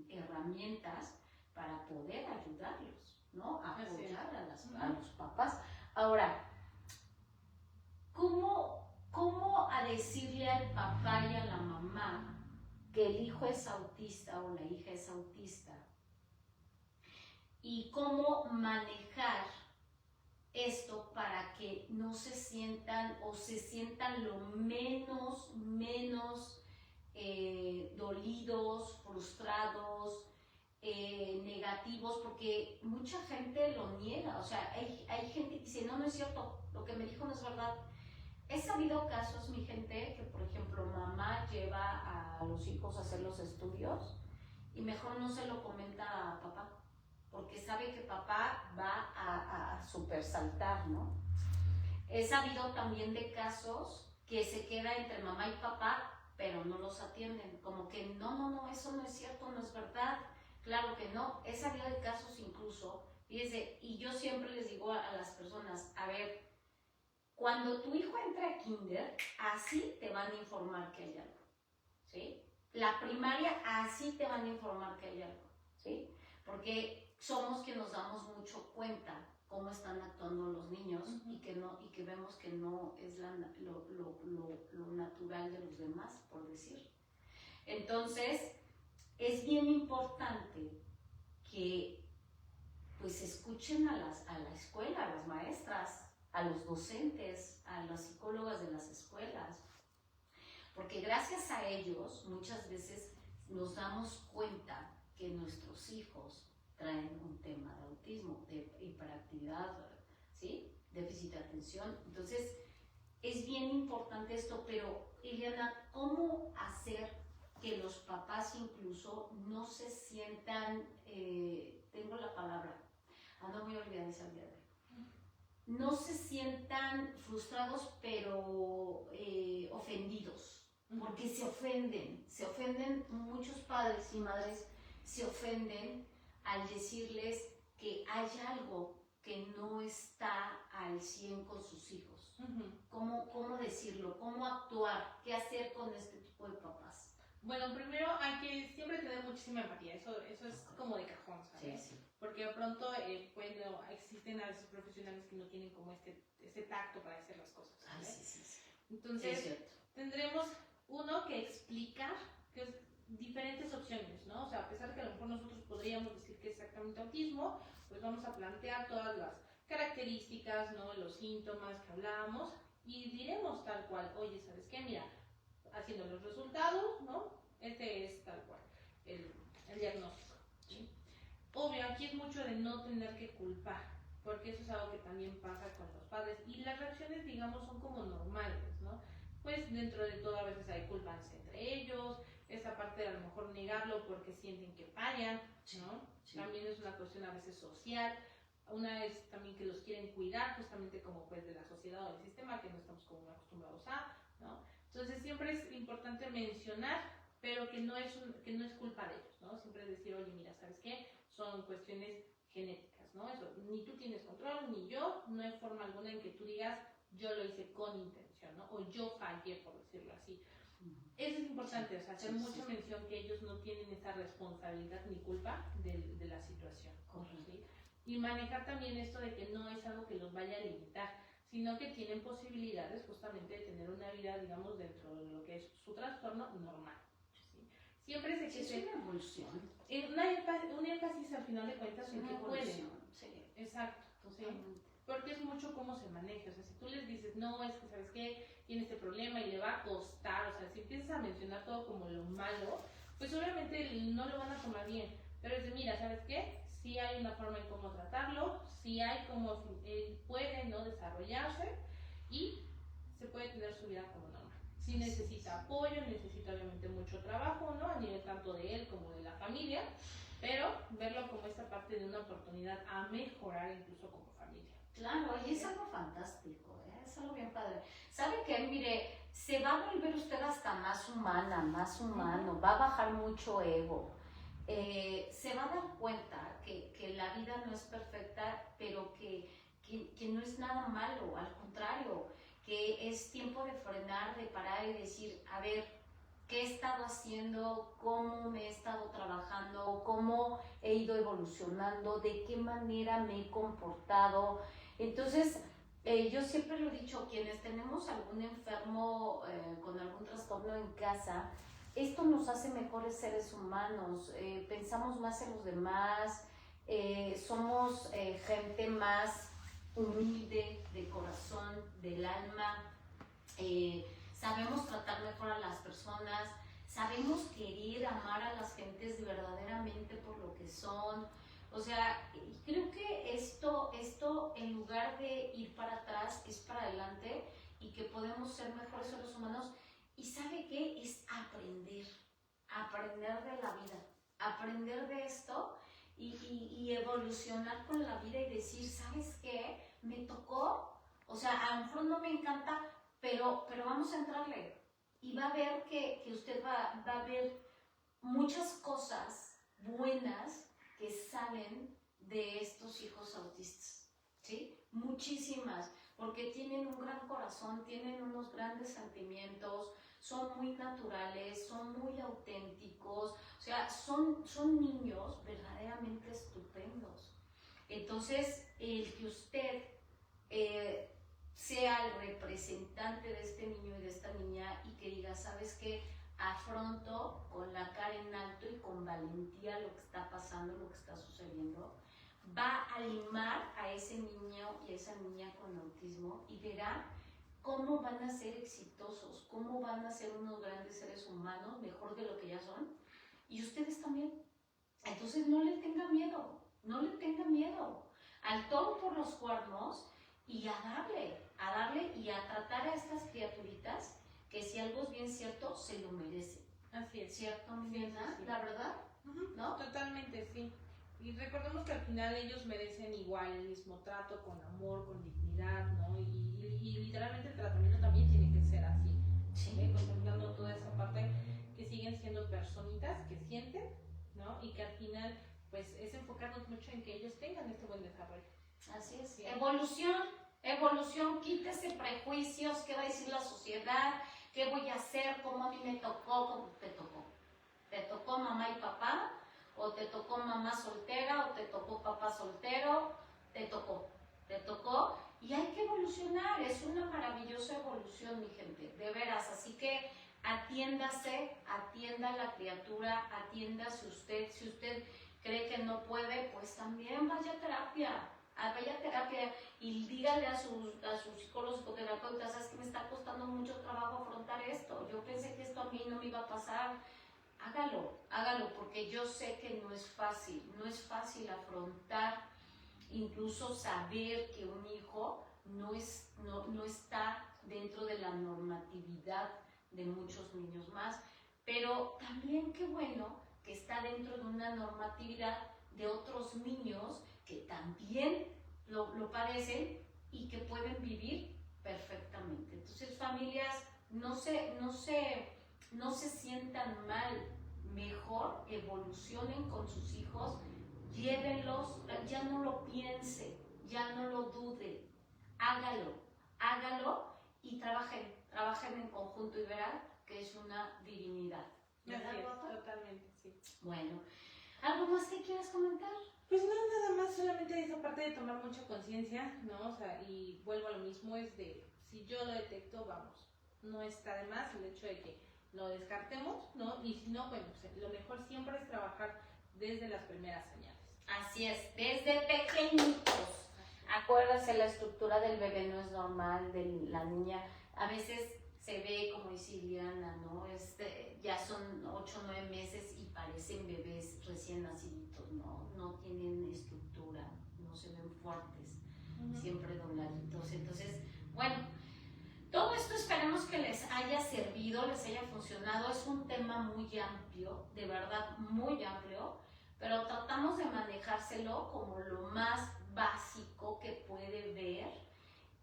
herramientas para poder ayudarlos, ¿no? Apoyar a los papás. Ahora, ¿cómo a decirle al papá y a la mamá que el hijo es autista o la hija es autista? Y cómo manejar esto para que no se sientan o se sientan lo menos dolidos, frustrados, negativos, porque mucha gente lo niega. O sea, hay gente que dice, no es cierto, lo que me dijo no es verdad. He sabido casos, mi gente, que por ejemplo mamá lleva a los hijos a hacer los estudios y mejor no se lo comenta a papá, porque sabe que papá va a super saltar, ¿no? He sabido también de casos que se queda entre mamá y papá, pero no los atienden, como que no, eso no es cierto, no es verdad, claro que no. He sabido de casos incluso, fíjense, y yo siempre les digo a las personas, a ver, cuando tu hijo entra a kinder, así te van a informar que hay algo, ¿sí? La primaria, así te van a informar que hay algo, ¿sí? Porque somos quienes nos damos mucho cuenta cómo están actuando los niños y que vemos que no es lo natural de los demás, por decir. Entonces, es bien importante que pues escuchen a la escuela, a las maestras, a los docentes, a las psicólogas de las escuelas, porque gracias a ellos muchas veces nos damos cuenta que nuestros hijos traen un tema de autismo, de hiperactividad, ¿sí? Déficit de atención. Entonces, es bien importante esto, pero Ileana, ¿cómo hacer que los papás incluso no se sientan, tengo la palabra, ando muy olvidadiza el día de hoy, no se sientan frustrados pero ofendidos? Porque se ofenden, muchos padres y madres se ofenden al decirles que hay algo que no está al 100 con sus hijos. ¿Cómo decirlo? ¿Cómo actuar? ¿Qué hacer con este tipo de papás? Bueno, primero hay que siempre tener muchísima empatía, eso es como de cajón, ¿sabes? Sí. Porque de pronto existen a veces profesionales que no tienen como este tacto para hacer las cosas, ¿sabes? Sí. Entonces, sí, tendremos que explicar que es diferentes opciones, ¿no? O sea, a pesar de que a lo mejor nosotros podríamos decir que es exactamente autismo, pues vamos a plantear todas las características, ¿no? Los síntomas que hablábamos y diremos tal cual, oye, ¿sabes qué? Mira, haciendo los resultados, ¿no? Este es tal cual el diagnóstico, ¿sí? Obvio, aquí es mucho de no tener que culpar, porque eso es algo que también pasa con los padres y las reacciones, digamos, son como normales, ¿no? Pues dentro de todo a veces hay culpas entre ellos, esa parte de a lo mejor negarlo porque sienten que fallan, ¿no? Sí. También es una cuestión a veces social. Una es también que los quieren cuidar justamente como pues de la sociedad o del sistema que no estamos como acostumbrados a, ¿no? Entonces siempre es importante mencionar, pero que no es culpa de ellos, ¿no? Siempre es decir, oye, mira, ¿sabes qué? Son cuestiones genéticas, ¿no? Eso, ni tú tienes control, ni yo, no hay forma alguna en que tú digas, yo lo hice con intención, ¿no? O yo fallé, por decirlo así. Eso es importante, o sea, hacer mucha mención que ellos no tienen esa responsabilidad ni culpa de la situación, ¿sí? Y manejar también esto de que no es algo que los vaya a limitar, sino que tienen posibilidades justamente de tener una vida, digamos, dentro de lo que es su trastorno normal, ¿sí? Siempre se existe una evolución. Un énfasis al final de cuentas en que pueden. Sí. Exacto, ¿sí? Porque es mucho cómo se maneja, o sea, si tú les dices, no, es que, ¿sabes qué? Tiene este problema y le va a costar, o sea, si empiezas a mencionar todo como lo malo, pues obviamente no lo van a tomar bien, pero es de, mira, ¿sabes qué? Sí hay una forma en cómo tratarlo, sí hay cómo él puede, ¿no? Desarrollarse y se puede tener su vida como normal. Sí necesita apoyo, necesita obviamente mucho trabajo, ¿no? A nivel tanto de él como de la familia, pero verlo como esta parte de una oportunidad a mejorar incluso como familia. Claro, y es algo fantástico, ¿eh? Es algo bien padre. ¿Sabe qué? Mire, se va a volver usted hasta más humana, más humano, va a bajar mucho ego. Se va a dar cuenta que la vida no es perfecta, pero que no es nada malo, al contrario, que es tiempo de frenar, de parar y decir, a ver, ¿qué he estado haciendo? ¿Cómo me he estado trabajando? ¿Cómo he ido evolucionando? ¿De qué manera me he comportado? Entonces, yo siempre lo he dicho, quienes tenemos algún enfermo con algún trastorno en casa, esto nos hace mejores seres humanos, pensamos más en los demás, somos gente más humilde de corazón, del alma, sabemos tratar mejor a las personas, sabemos querer, amar a las gentes verdaderamente por lo que son. O sea, creo que esto en lugar de ir para atrás, es para adelante y que podemos ser mejores seres humanos. ¿Y sabe qué? Es aprender de la vida, aprender de esto y evolucionar con la vida y decir, ¿sabes qué? Me tocó, o sea, a lo mejor no me encanta, pero vamos a entrarle. Y va a ver que usted va a ver muchas cosas buenas que salen de estos hijos autistas, ¿sí? Muchísimas, porque tienen un gran corazón, tienen unos grandes sentimientos, son muy naturales, son muy auténticos, o sea, son niños verdaderamente estupendos. Entonces, el que usted sea el representante de este niño y de esta niña y que diga, ¿sabes qué? Afronto con la cara en alto y con valentía lo que está pasando, lo que está sucediendo, va a animar a ese niño y a esa niña con autismo y verá cómo van a ser exitosos, cómo van a ser unos grandes seres humanos, mejor de lo que ya son, y ustedes también. Entonces no le tenga miedo, no le tenga miedo al toro por los cuernos y a darle y a tratar a estas criaturitas que si algo es bien cierto, se lo merecen. Así es. ¿Cierto, mi Sí, nena? sí, sí. La verdad, ¿no? Totalmente, sí. Y recordemos que al final ellos merecen igual el mismo trato, con amor, con dignidad, ¿no? Y literalmente el tratamiento también tiene que ser así. Sí. Contemplando toda esa parte que siguen siendo personitas que sienten, ¿no? Y que al final, pues, es enfocarnos mucho en que ellos tengan este buen desarrollo. Así es. Sí. Evolución, quítese prejuicios, qué va a decir la sociedad, qué voy a hacer, cómo a mí me tocó, cómo te tocó. ¿Te tocó mamá y papá? ¿O te tocó mamá soltera? ¿O te tocó papá soltero? Te tocó y hay que evolucionar, es una maravillosa evolución, mi gente, de veras, así que atiéndase, atienda a la criatura, atiéndase usted, si usted cree que no puede, pues también vaya a terapia y dígale a sus psicólogos, psicoterapeutas, sabes que me está costando mucho trabajo afrontar esto, yo pensé que esto a mí no me iba a pasar. Hágalo, porque yo sé que no es fácil afrontar, incluso saber que un hijo no está dentro de la normatividad de muchos niños más, pero también qué bueno que está dentro de una normatividad de otros niños que también lo padecen y que pueden vivir perfectamente. Entonces, familias, no se sientan mal, mejor evolucionen con sus hijos, llévenlos, ya no lo piense, ya no lo dude, hágalo y trabajen en conjunto y verán que es una divinidad. Así es, totalmente, sí. Bueno, ¿algo más que quieras comentar? Pues no, nada más, solamente esa parte de tomar mucha conciencia, ¿no? O sea, y vuelvo a lo mismo, es de, si yo lo detecto, vamos, no está de más el hecho de que lo descartemos, ¿no? Y si no, bueno, pues lo mejor siempre es trabajar desde las primeras señales. Así es, desde pequeñitos. Acuérdate, la estructura del bebé no es normal, de la niña. A veces se ve, como dice Ileana, ¿no? Ya son 8 o 9 meses y parecen bebés recién naciditos, ¿no? No tienen estructura, no se ven fuertes, siempre dobladitos. Entonces, bueno, todo esto esperemos que les haya servido, les haya funcionado. Es un tema muy amplio, de verdad muy amplio, pero tratamos de manejárselo como lo más básico que puede ver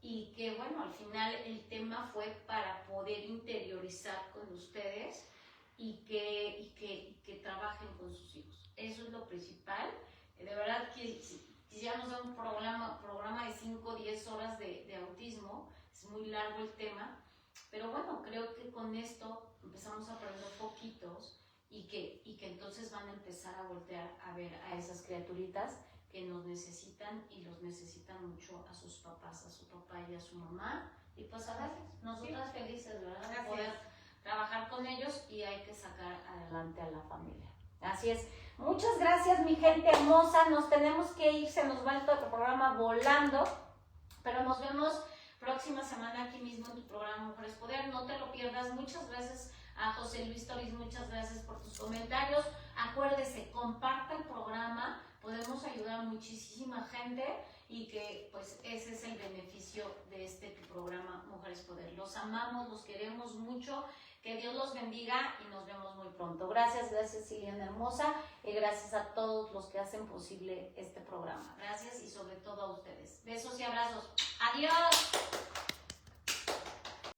y que, bueno, al final el tema fue para poder interiorizar con ustedes y que trabajen con sus hijos. Eso es lo principal. De verdad que quisiéramos dar un programa de 5 o 10 horas de autismo. Es muy largo el tema, pero bueno, creo que con esto empezamos a aprender poquitos y que entonces van a empezar a voltear a ver a esas criaturitas que nos necesitan y los necesitan mucho a sus papás, a su papá y a su mamá, y pues a darles, nosotras felices, ¿verdad? De poder trabajar con ellos y hay que sacar adelante a la familia. Así es. Muchas gracias, mi gente hermosa. Nos tenemos que ir, se nos va el programa volando, pero nos vemos próxima semana aquí mismo en tu programa Mujeres Poder. No te lo pierdas. Muchas gracias a José Luis Toriz, muchas gracias por tus comentarios. Acuérdese, comparta el programa, podemos ayudar a muchísima gente y que pues ese es el beneficio de este programa Mujeres Poder. Los amamos, los queremos mucho, que Dios los bendiga y nos vemos muy pronto. Gracias Ileana hermosa, y gracias a todos los que hacen posible este programa. Gracias y sobre todo a ustedes. Besos y abrazos. Adiós.